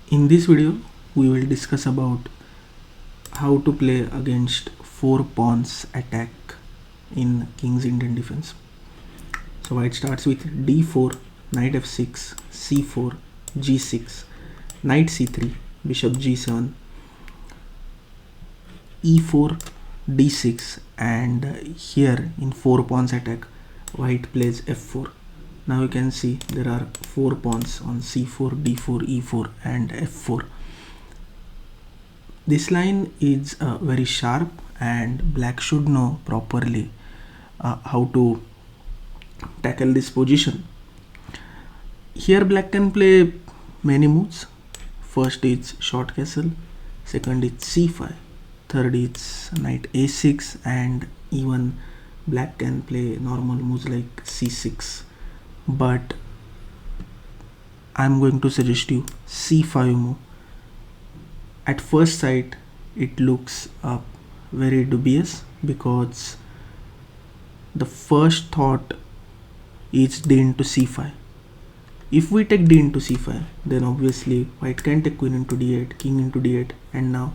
In this video, we will discuss about how to play against 4 pawns attack in King's Indian defense. So white starts with d4, knight f6, c4, g6, knight c3, bishop g7, e4, d6, and here in 4 pawns attack, white plays f4. Now you can see there are 4 pawns on c4, d4, e4 and f4. This line is very sharp and black should know properly how to tackle this position. Here black can play many moves. First is short castle, second is c5, third is knight a6, and even black can play normal moves like c6. But I'm going to suggest you c5 move. At first sight it looks very dubious because the first thought is d into c5. If we take d into c5, then obviously white can take queen into d8, king into d8, and now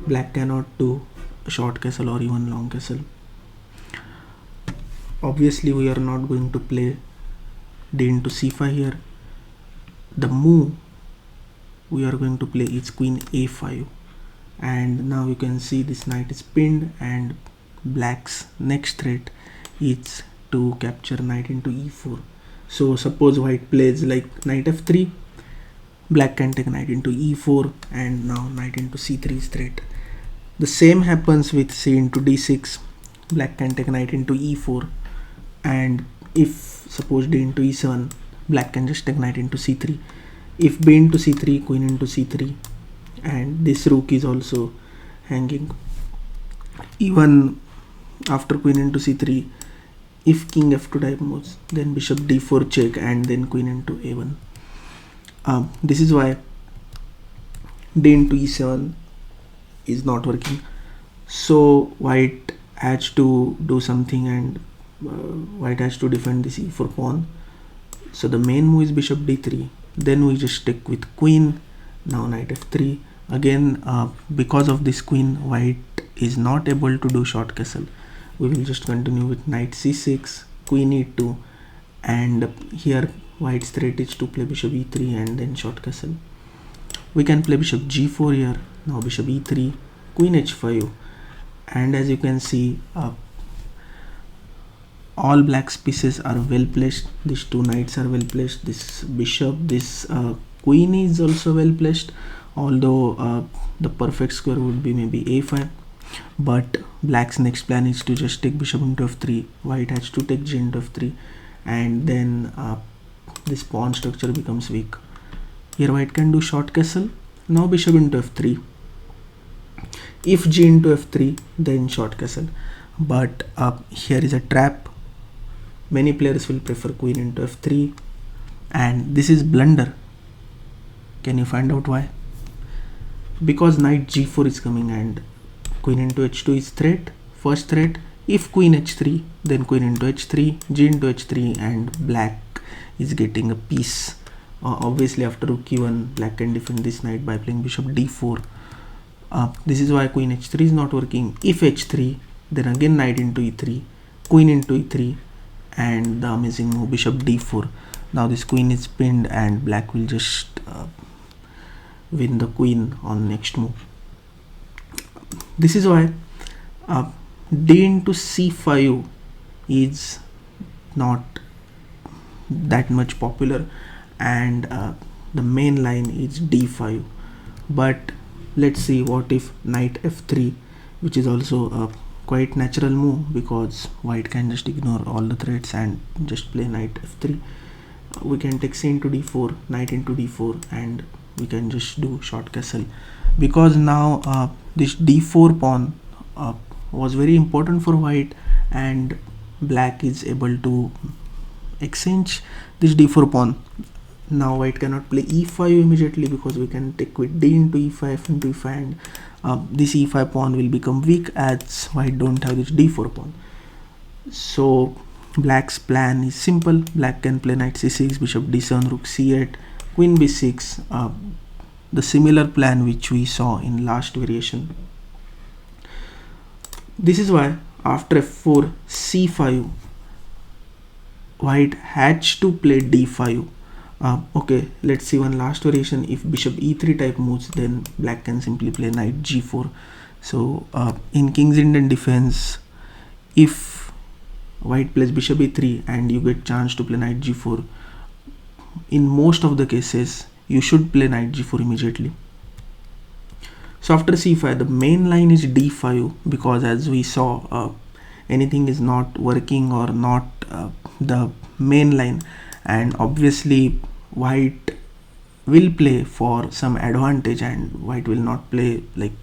black cannot do a short castle or even long castle. Obviously we are not going to play d into c5 here. The move we are going to play is queen a5, and now you can see this knight is pinned and black's next threat is to capture knight into e4. So suppose white plays like knight f3, black can take knight into e4, and now knight into c3 is threat. The same happens with c into d6, black can take knight into e4, and if suppose d into e7, black can just take knight into c3. If b into c3, queen into c3, and this rook is also hanging. Even after queen into c3, if king f2 type moves, then bishop d4 check, and then queen into a1. This is why d into e7 is not working. So white has to do something, and white has to defend this e4 pawn. So the main move is bishop d3. Then we just stick with queen. Now knight f3. Again, because of this queen, white is not able to do short castle. We will just continue with knight c6, queen e2, and here white's threat is to play bishop e3 and then short castle. We can play bishop g4 here. Now bishop e3, queen h5, and as you can see, all black's pieces are well placed. These two knights are well placed. This bishop, this queen is also well placed, although the perfect square would be maybe a5. But black's next plan is to just take bishop into f3. White has to take g into f3, and then this pawn structure becomes weak. Here white can do short castle. Now bishop into f3. If g into f3, then short castle. But here is a trap. Many players will prefer queen into f3, and this is blunder. Can you find out why? Because knight g4 is coming and queen into h2 is threat, first threat. If queen h3, then queen into h3, g into h3, and black is getting a piece. Obviously after rook e1, black can defend this knight by playing bishop d4. This is why queen h3 is not working. If h3, then again knight into e3, queen into e3, and the amazing move bishop d4. Now this queen is pinned and black will just win the queen on next move. This is why d into c5 is not that much popular, and the main line is d5. But let's see what if knight f3, which is also a quite natural move because white can just ignore all the threats and just play knight f3. We can take c into d4, knight into d4, and we can just do short castle, because now this d4 pawn was very important for white, and black is able to exchange this d4 pawn. Now white cannot play e5 immediately because we can take with d into e5, f into e5, and this e5 pawn will become weak as white don't have this d4 pawn. So black's plan is simple. Black can play knight c6, bishop d7, rook c8, queen b6, the similar plan which we saw in last variation. This is why after f4 c5 white has to play d5. Okay, let's see one last variation. If bishop e3 type moves, then black can simply play knight g4. So in King's Indian defense, if white plays bishop e3 and you get chance to play knight g4, in most of the cases you should play knight g4 immediately. So after c5, the main line is d5, because as we saw, anything is not working or not the main line, and obviously white will play for some advantage and white will not play like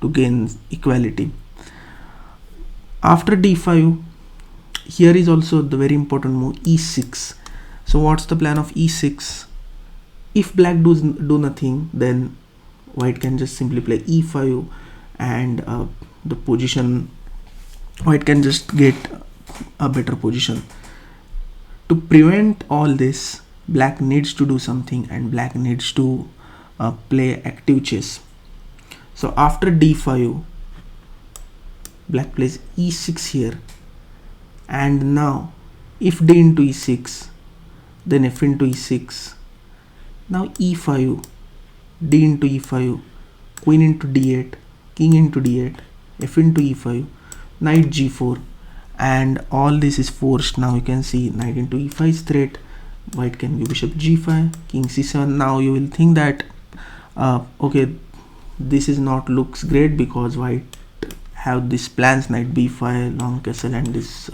to gain equality. After d5, here is also the very important move e6. So what's the plan of e6? If black do nothing, then white can just simply play e5, and the position, white can just get a better position. To prevent all this, black needs to do something, and black needs to play active chess. So after d5, black plays e6 here, and now if d into e6, then f into e6, now e5, d into e5, queen into d8, king into d8, f into e5, knight g4, and all this is forced. Now you can see knight into e5 is threat, white can give bishop g5, king c7. Now you will think that okay, this is not looks great because white have this plans knight b5, long castle, and this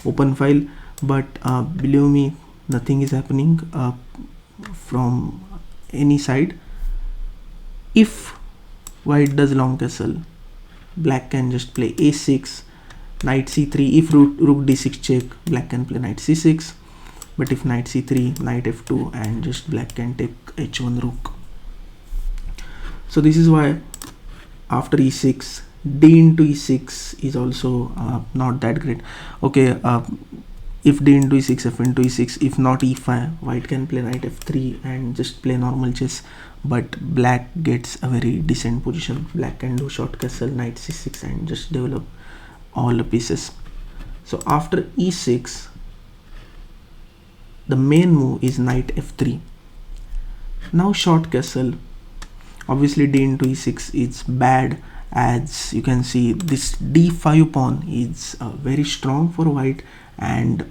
open file, but believe me, nothing is happening from any side. If white does long castle, black can just play a6, knight c3. If rook d6 check, black can play knight c6, but if knight c3, knight f2, and just black can take h1 rook. So this is why after e6, d into e6 is also not that great. Okay, if d into e6, f into e6, if not e5, white can play knight f3 and just play normal chess, but black gets a very decent position. Black can do short castle, knight c6, and just develop all the pieces. So after e6, the main move is knight f3. Now short castle, obviously d into e6 is bad, as you can see this d5 pawn is very strong for white, and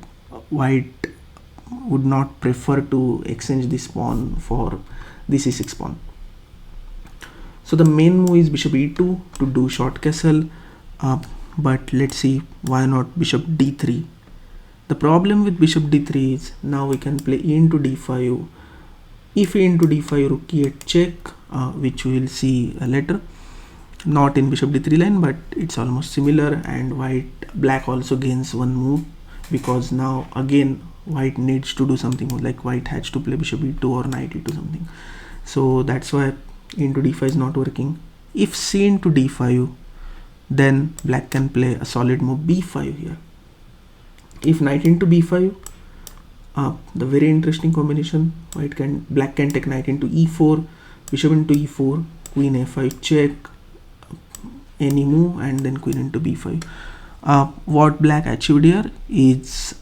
white would not prefer to exchange this pawn for this e6 pawn. So the main move is bishop e2 to do short castle, but let's see, why not bishop d3. The problem with bishop d3 is now we can play e into d5. If e into d5, rook e8 check, which we will see later, not in bishop d3 line, but it's almost similar, and black also gains one move, because now again white needs to do something, like white has to play bishop e2 or knight e2 something. So that's why e into d5 is not working. If c into d5, then black can play a solid move b5 here. If knight into b5, the very interesting combination, black can take knight into e4, bishop into e4, queen a5 check, any move, and then queen into b5. What black achieved here is,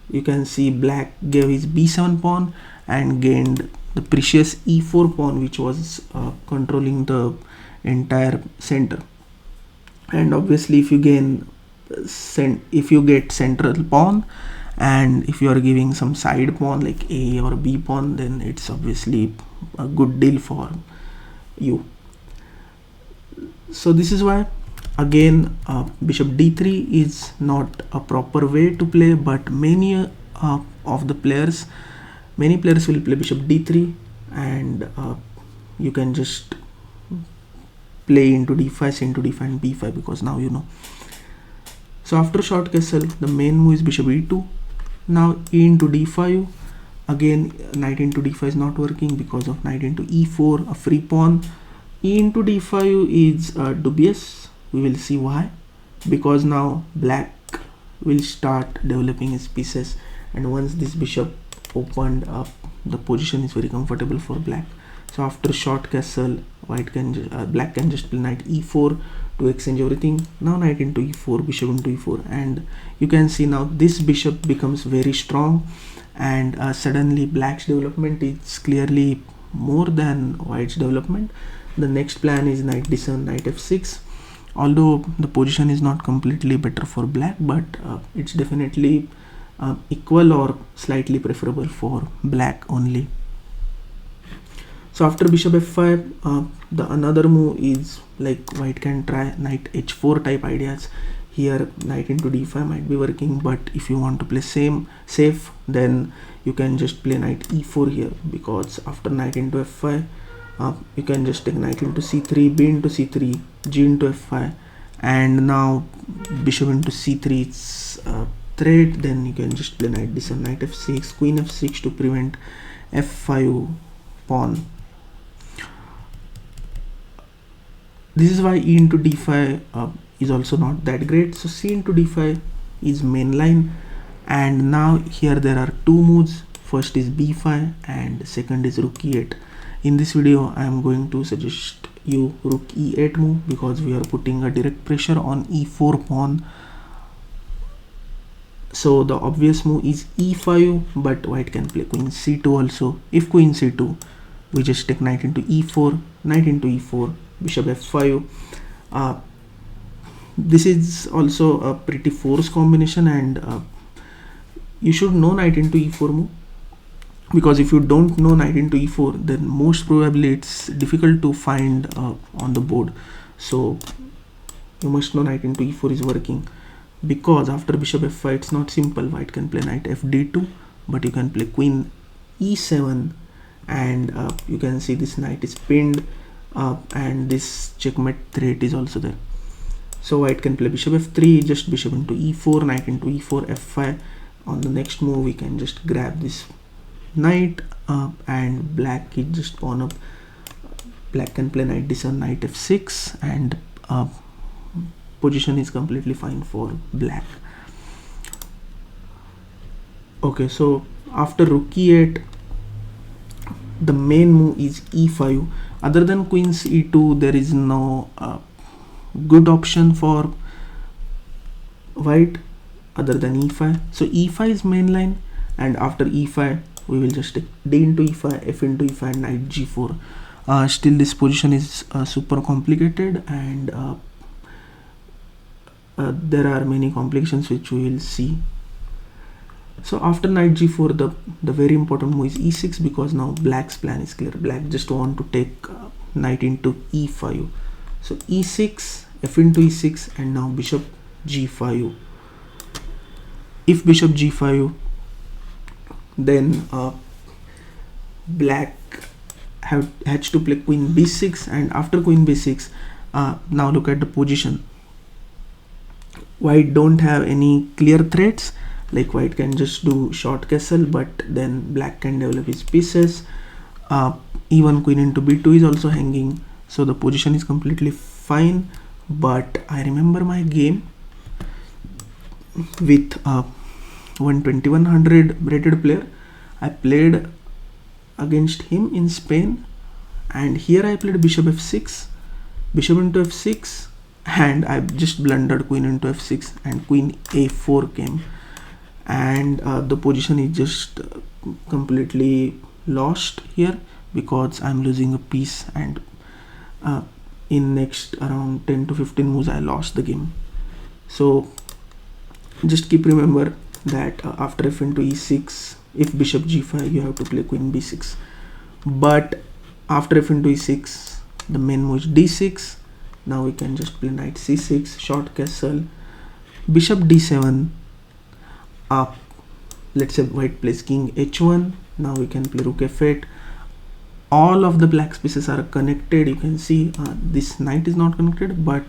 you can see black gave his b7 pawn and gained the precious e4 pawn, which was controlling the entire center. And obviously if you get central pawn, and if you are giving some side pawn like a or b pawn, then it's obviously a good deal for you. So this is why again bishop d3 is not a proper way to play, but many players will play bishop d3, and you can just play into d5, c into d5, and b5, because now you know. So after short castle, the main move is bishop e2. Now e into d5, again knight into d5 is not working because of knight into e4, a free pawn. E into d5 is dubious. We will see why, because now black will start developing his pieces, and once this bishop opened up, the position is very comfortable for black. So after short castle, black can just play knight e4 to exchange everything. Now knight into e4, bishop into e4, and you can see now this bishop becomes very strong, and suddenly black's development is clearly more than white's development. The next plan is knight d7, knight f6. Although the position is not completely better for black, but it's definitely equal or slightly preferable for black only. So after bishop f5, the another move is like white can try knight h4 type ideas. Here knight into d5 might be working, but if you want to play safe, then you can just play knight e4 here, because after knight into f5, you can just take knight into c3, b into c3, g into f5, and now bishop into c3 is threat. Then you can just play knight d7, knight f6, queen f6 to prevent f5 pawn. This is why e into d5 is also not that great. So c into d5 is main line, and now here there are two moves. First is b5 and second is rook e8. In this video I am going to suggest you rook e8 move, because we are putting a direct pressure on e4 pawn. So the obvious move is e5, but white can play queen c2 also. If queen c2, we just take knight into e4, knight into e4, bishop f5. This is also a pretty forced combination, and you should know knight into e4 move, because if you don't know knight into e4, then most probably it's difficult to find on the board. So you must know knight into e4 is working, because after bishop f5 it's not simple. White can play knight fd2, but you can play queen e7, and you can see this knight is pinned, and this checkmate threat is also there. So white can play bishop f3, just bishop into e4, knight into e4, f5. On the next move we can just grab this knight, and black is just pawn up. Black can play knight d7, knight f6, and position is completely fine for black. Okay, so after rook e8, the main move is e5. Other than queen e2, there is no good option for white other than e5. So e5 is main line, and after e5 we will just take d into e5, f into e5, and knight g4. Still this position is super complicated, and there are many complications which we will see. So after knight g4, the very important move is e6, because now black's plan is clear. Black just want to take knight into e5. So e6, f into e6, and now bishop g5. If bishop g5, then black has to play queen b6, and after queen b6, now look at the position. White don't have any clear threats. Like white can just do short castle, but then black can develop his pieces. Even queen into b2 is also hanging, so the position is completely fine. But I remember my game with 2100 rated player. I played against him in Spain, and here I played bishop f6, bishop into f6, and I just blundered queen into f6, and queen a4 came, and the position is just completely lost here, because I'm losing a piece, and in next around 10 to 15 moves I lost the game. So just keep remember that after f into e6, if bishop g5, you have to play queen b6, but after f into e6, the main move is d6. Now we can just play knight c6, short castle, bishop d7. Let's say white plays king h1. Now we can play rook f8. All of the black pieces are connected. You can see this knight is not connected, but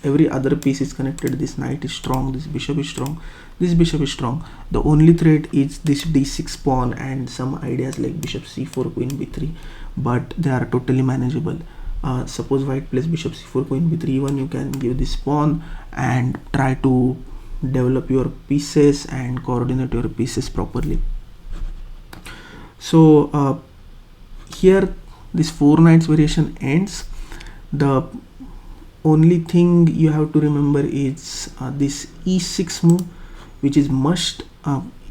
every other piece is connected. This knight is strong, this bishop is strong, this bishop is strong. The only threat is this d6 pawn and some ideas like bishop c4, queen b3, but they are totally manageable. Suppose white plays bishop c4, queen b3, even you can give this pawn and try to develop your pieces and coordinate your pieces properly. So here this 4 knights variation ends. The only thing you have to remember is this e6 move, which is must.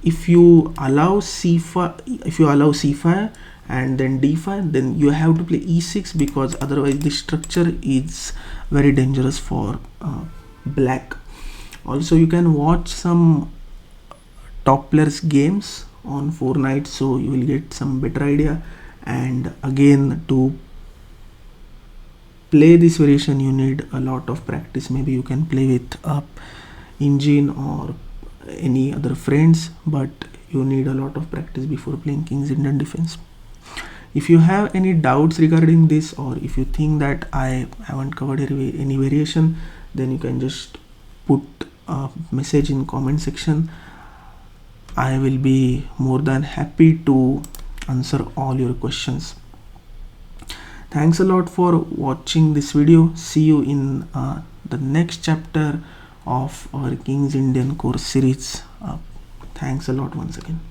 If you allow c5 and then d5, then you have to play e6, because otherwise the structure is very dangerous for black. Also, you can watch some top players games on 4 knights, so you will get some better idea. And again, to play this variation you need a lot of practice. Maybe you can play with engine or any other friends, but you need a lot of practice before playing King's Indian Defense. If you have any doubts regarding this, or if you think that I haven't covered any variation, then you can just put a message in comment section. I will be more than happy to answer all your questions. Thanks a lot for watching this video. See you in the next chapter of our King's Indian course series. Thanks a lot once again.